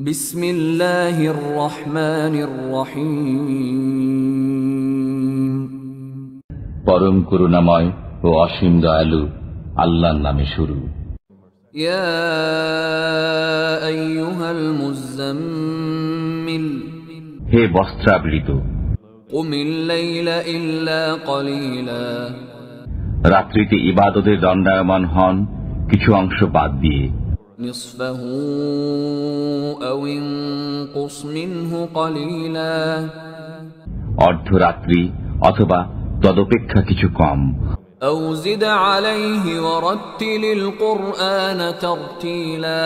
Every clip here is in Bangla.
বিসমিল্লাহির রহমানির রহিম। পরম করুণাময় ও অসীম দয়ালু আল্লাহর নামে শুরু। ইয়া আইয়ুহাল মুযাম্মিল, হে বস্ত্রাবৃত, কুমিল লাইলা ইল্লা কলিলা, রাত্রিতে ইবাদতের দণ্ডায়মান হন কিছু অংশ বাদ দিয়ে। নিসফাহু আও ইনকুস মিনহু কলিলা, অর্ধরাত্রি অথবা তদপেক্ষা কিছু কম। আও জিদ আলাইহি ওয়ারাত্তিলিল কুরআন তারতিলা,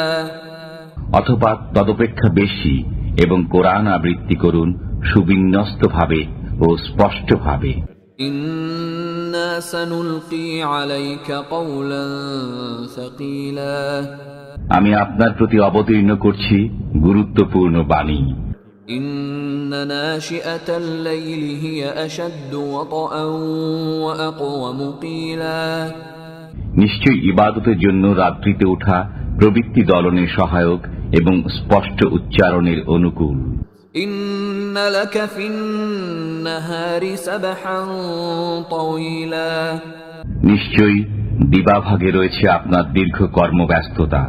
অথবা তদপেক্ষা বেশি এবং কোরআন আবৃত্তি করুন সুবিন্যস্তভাবে ও স্পষ্টভাবে। ইন্না সানুলকি আলাইকা কওলান সাকিলা, আমি আপনার প্রতি অবতীর্ণ করছি গুরুত্বপূর্ণ বাণী। ইন্না নাশিআতাল লাইলি হিয়া আশাদ্দু ওয়াতাআন ওয়া আকওয়ামু কিলা, নিশ্চয়ই ইবাদতের জন্য রাত্রিতে ওঠা প্রবৃত্তি দলনের সহায়ক এবং স্পষ্ট উচ্চারণের অনুকূল। ইন্না লাকা ফিন নাহারি সাবহান তাওয়িলা, নিশ্চয়ই দিবাভাগে রয়েছে আপনার দীর্ঘ কর্মব্যস্ততা।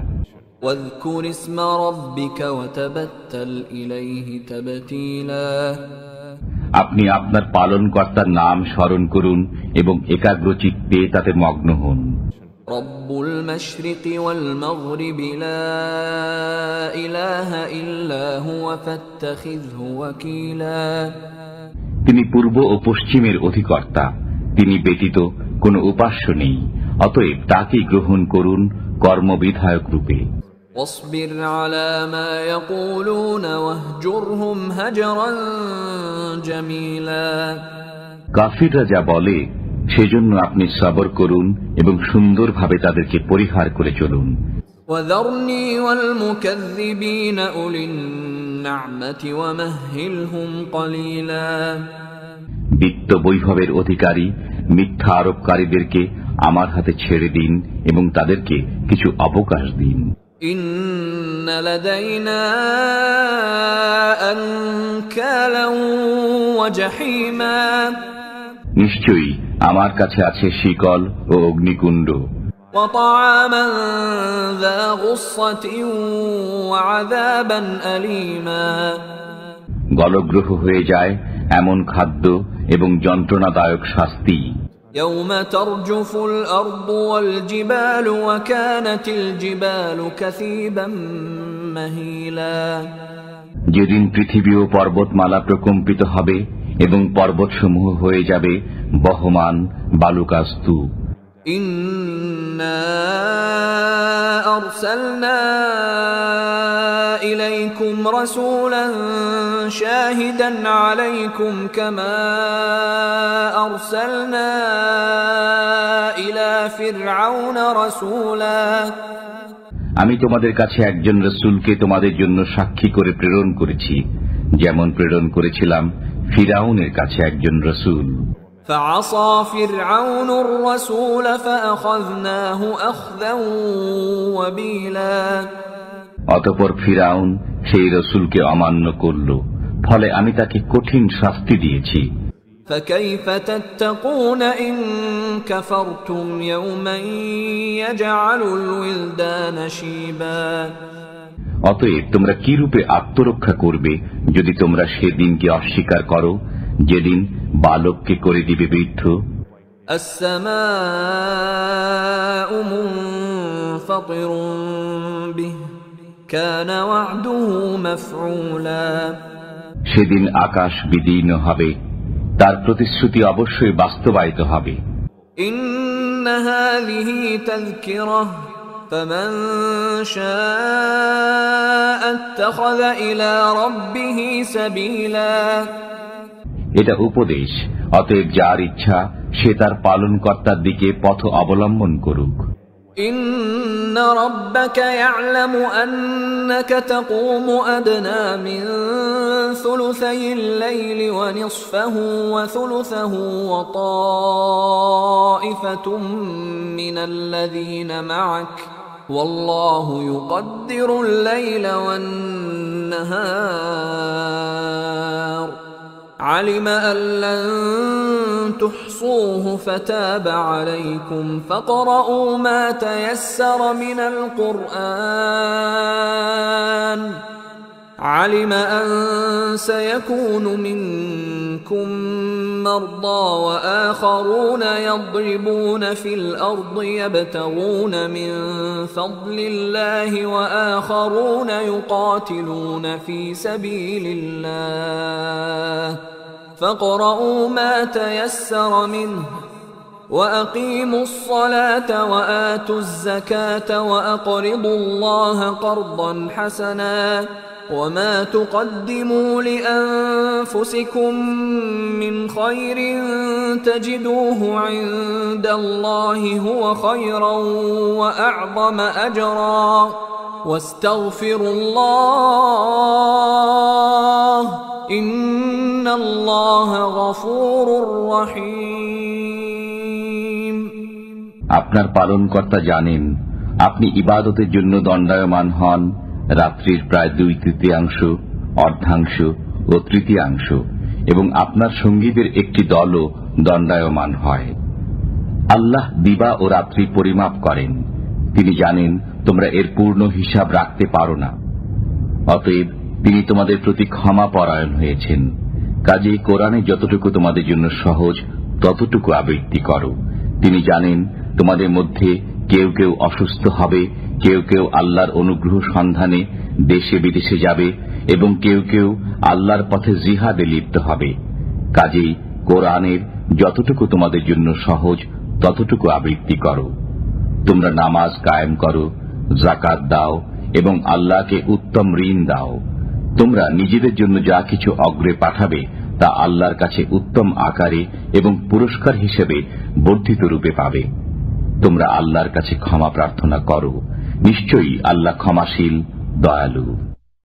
ওয়াযকুর ইসমা রাব্বিকা ওয়াতাবাত্তাল ইলাইহি তাবতীলা, আপনি আপনার পালনকর্তার নাম স্মরণ করুন এবং একাগ্রচিত্তে তাতে মগ্ন হন। রব্বুল মাশরিকি ওয়াল মাগরিবি লা ইলাহা ইল্লা হুয়া ফাত্তাখিযহু ওয়াকিলা, তিনি পূর্ব ও পশ্চিমের অধিকর্তা, তিনি ব্যতীত কোনো উপাস্য নেই, অতএব তাকেই গ্রহণ করুন কর্মবিধায়ক রূপে। ওয়াসবির আলা মা ইয়াকুলুনা ওয়াহজুরহুম হাজরান জামিলা, কাফিররা যা বলে সেজন্য আপনি সবর করুন এবং সুন্দরভাবে তাদেরকে পরিহার করে চলুন। ওয়াযারনি ওয়াল মুকাযযিবিনা উলিন নি'মাতি ওয়ামাহহিলহুম কলিলা, বিত্ত বৈভবের অধিকারী মিথ্যা আরোপকারীদেরকে আমার হাতে ছেড়ে দিন এবং তাদেরকে কিছু অবকাশ দিন। ইন্না লাদাইনা আনকালান ওয়া জাহিমা, নিশ্চয়ই আমার কাছে আছে শিকল ও অগ্নিকুণ্ড। ওয়া তাআমান যা গুসসাতিন ওয়া আযাবান আলীমা, গলগ্রহ হয়ে যায় এমন খাদ্য এবং যন্ত্রণাদায়ক শাস্তি। ইয়াওমা তারজুফুল আরদু ওয়াল জিবালু ওয়া কানাতিল জিবালু কাসীবাম মাহিলা, যেদিন পৃথিবী ও পর্বতমালা প্রকম্পিত হবে এবং পর্বতসমূহ হয়ে যাবে বহমান বালুকা স্তূপ। ইন্না আরসালনা ইলাইকুম রাসূলান শাহিদান আলাইকুম কামা আরসালনা ইলা ফিরআউনা রাসূলা, আমি তোমাদের কাছে একজন রাসূলকে তোমাদের জন্য সাক্ষী করে প্রেরণ করেছি, যেমন প্রেরণ করেছিলাম ফিরআউনের কাছে একজন রাসূল। فعصى فرعون الرسول فأخذناه أخذا وبيلا, অতঃপর ফিরআউন সেই রাসূলকে অমান্য করল, ফলে আমি তাকে কঠিন শাস্তি দিয়েছি। فكيف تتقون إن كفرتم يوما يجعل الولدان شيبا, অতএব তোমরা কি রূপে আত্মরক্ষা করবে যদি তোমরা সেদিনকে অস্বীকার করো, যেদিন বালককে করে দিবে বৃদ্ধ। السماء منفطر به كان وعده مفعولا, সেদিন আকাশ বিদীর্ণ হবে, তার প্রতিশ্রুতি অবশ্যই বাস্তবায়িত হবে। إن هذه تذكرة فمن شاء اتخذ إلى ربه سبيلا, এটা উপদেশ, অতএব যার ইচ্ছা সে তার পালনকর্তার দিকে পথ অবলম্বন করুক। إن ربك يعلم أنك تقوم أدنى من ثلثي الليل ونصفه وثلثه وطائفة من الذين معك والله يقدر الليل والنهار علم أن لن تحصوه فتاب عليكم فاقرؤوا ما تيسر من القرآن علم أن سيكون منكم مرضى وآخرون يضربون في الأرض يبتغون من فضل الله وآخرون يقاتلون في سبيل الله فاقرؤوا ما تيسر منه وأقيموا الصلاة وآتوا الزكاة وأقرضوا الله قرضا حسنا وما تقدموا لأنفسكم من خير تجدوه عند الله هو خيرا وأعظم أجرا واستغفروا الله إن الله غفور رحيم আপনার পালনকর্তা জানেন আপনি ইবাদতের জন্য দণ্ডায়মান হন রাত্রির প্রায় 2/3, অর্ধাংশ ও তৃতীয়াংশ, এবং আপনার সঙ্গীদের একটি দলও দণ্ডায়মান হয়। আল্লাহ দিবা ও রাত্রি পরিমাপ করেন, তিনি জানেন তোমরা এর পূর্ণ হিসাব রাখতে পারো না। অতএব তিনি তোমাদের প্রতি ক্ষমা পরায়ণ হয়েছেন। কাজেই কোরআনে যতটুকু তোমাদের জন্য সহজ ততটুকু আবৃত্তি করো। তিনি জানেন তোমাদের মধ্যে কেউ কেউ অসুস্থ হবে, কেউ কেউ আল্লাহর অনুগ্রহ সন্ধানে দেশে বিদেশে যাবে, এবং কেউ কেউ আল্লাহর পথে জিহাদে লিপ্ত হবে। কাজেই কোরআনের যতটুকু তোমাদের জন্য সহজ ততটুকু আবৃত্তি করো। তোমরা নামাজ কায়েম করো, যাকাত দাও এবং আল্লাহকে উত্তম ঋণ দাও। তোমরা নিজেদের জন্য যা কিছু অগ্রে পাঠাবে তা আল্লাহর কাছে উত্তম আকারে এবং পুরস্কার হিসেবে বর্ধিত রূপে পাবে। তোমরা আল্লাহর কাছে ক্ষমা প্রার্থনা করো, নিশ্চয়ই আল্লাহ ক্ষমাশীল, দয়ালু।